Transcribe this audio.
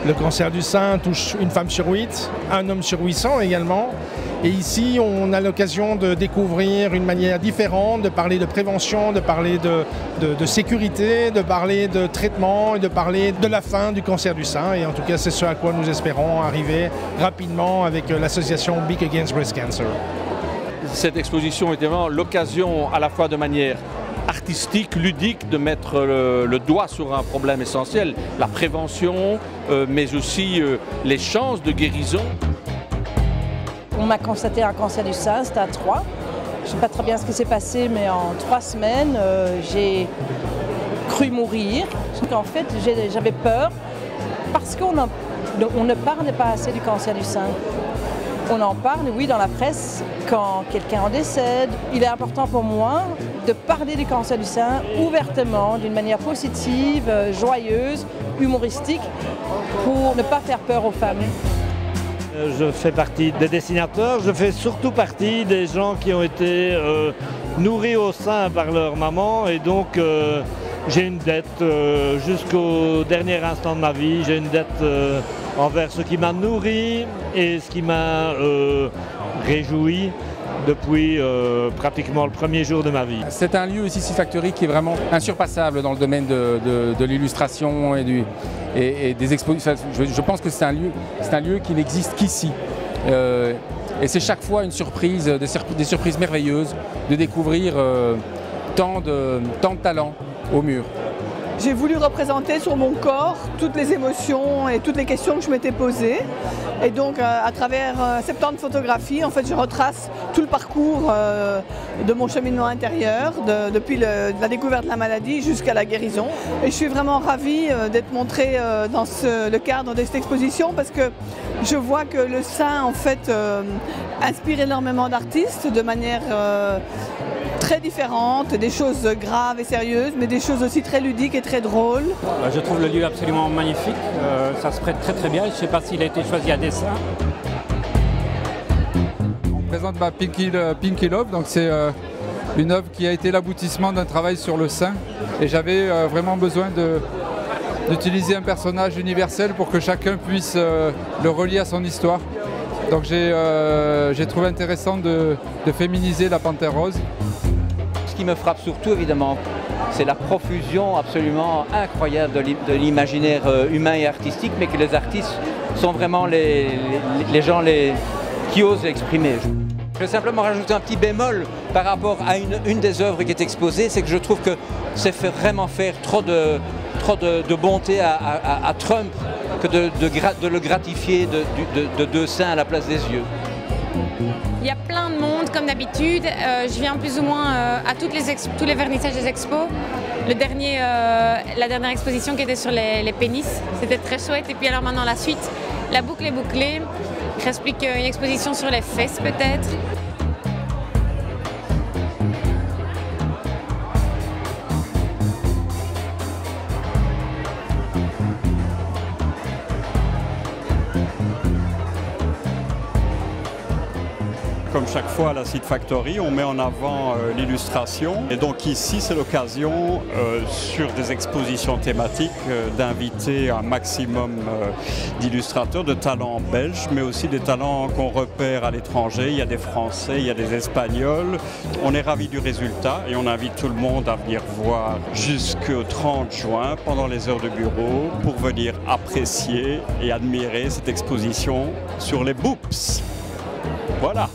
Le cancer du sein touche une femme sur 8, un homme sur 800 également. Et ici, on a l'occasion de découvrir une manière différente, de parler de prévention, de parler de sécurité, de parler de traitement et de parler de la fin du cancer du sein. Et en tout cas, c'est ce à quoi nous espérons arriver rapidement avec l'association Big Against Breast Cancer. Cette exposition était vraiment l'occasion à la fois de manière artistique, ludique, de mettre le doigt sur un problème essentiel, la prévention, mais aussi les chances de guérison. On m'a constaté un cancer du sein, stade 3. Je ne sais pas très bien ce qui s'est passé, mais en 3 semaines, j'ai cru mourir. En fait, j'avais peur parce qu'on ne parle pas assez du cancer du sein. On en parle, oui, dans la presse, quand quelqu'un en décède. Il est important pour moi de parler du cancer du sein ouvertement, d'une manière positive, joyeuse, humoristique, pour ne pas faire peur aux femmes. Je fais partie des dessinateurs, je fais surtout partie des gens qui ont été nourris au sein par leur maman et donc j'ai une dette jusqu'au dernier instant de ma vie, j'ai une dette envers ce qui m'a nourri et ce qui m'a réjoui depuis pratiquement le premier jour de ma vie. C'est un lieu ici, Factory, qui est vraiment insurpassable dans le domaine de l'illustration et des expositions. Je pense que c'est un lieu qui n'existe qu'ici. Et c'est chaque fois une surprise, des surprises merveilleuses de découvrir tant de talents au mur. J'ai voulu représenter sur mon corps toutes les émotions et toutes les questions que je m'étais posées. Et donc à travers 70 photographies, en fait, je retrace tout le parcours de mon cheminement intérieur, depuis la découverte de la maladie jusqu'à la guérison. Et je suis vraiment ravie d'être montrée dans le cadre de cette exposition parce que je vois que le sein, en fait, inspire énormément d'artistes de manière très différentes, des choses graves et sérieuses, mais des choses aussi très ludiques et très drôles. Je trouve le lieu absolument magnifique, ça se prête très bien, je ne sais pas s'il a été choisi à dessein. On présente Pinky Love, donc c'est une œuvre qui a été l'aboutissement d'un travail sur le sein et j'avais vraiment besoin d'utiliser un personnage universel pour que chacun puisse le relier à son histoire. Donc j'ai trouvé intéressant de féminiser la panthère rose. Ce qui me frappe surtout, évidemment, c'est la profusion absolument incroyable de l'imaginaire humain et artistique, mais que les artistes sont vraiment les gens qui osent l'exprimer. Je vais simplement rajouter un petit bémol par rapport à une des œuvres qui est exposée, c'est que je trouve que c'est vraiment faire trop de bonté à Trump que de le gratifier de deux seins à la place des yeux. Il y a plein de monde, comme d'habitude. Je viens plus ou moins à tous les vernissages des expos. La dernière exposition qui était sur les pénis, c'était très chouette. Et puis alors maintenant la suite, la boucle est bouclée. Il reste plus qu'une exposition sur les fesses peut-être. Comme chaque fois à la Seed Factory, on met en avant l'illustration. Et donc ici, c'est l'occasion, sur des expositions thématiques, d'inviter un maximum d'illustrateurs, de talents belges, mais aussi des talents qu'on repère à l'étranger. Il y a des Français, il y a des Espagnols. On est ravis du résultat et on invite tout le monde à venir voir jusqu'au 30 juin, pendant les heures de bureau, pour venir apprécier et admirer cette exposition sur les boobs. Voilà.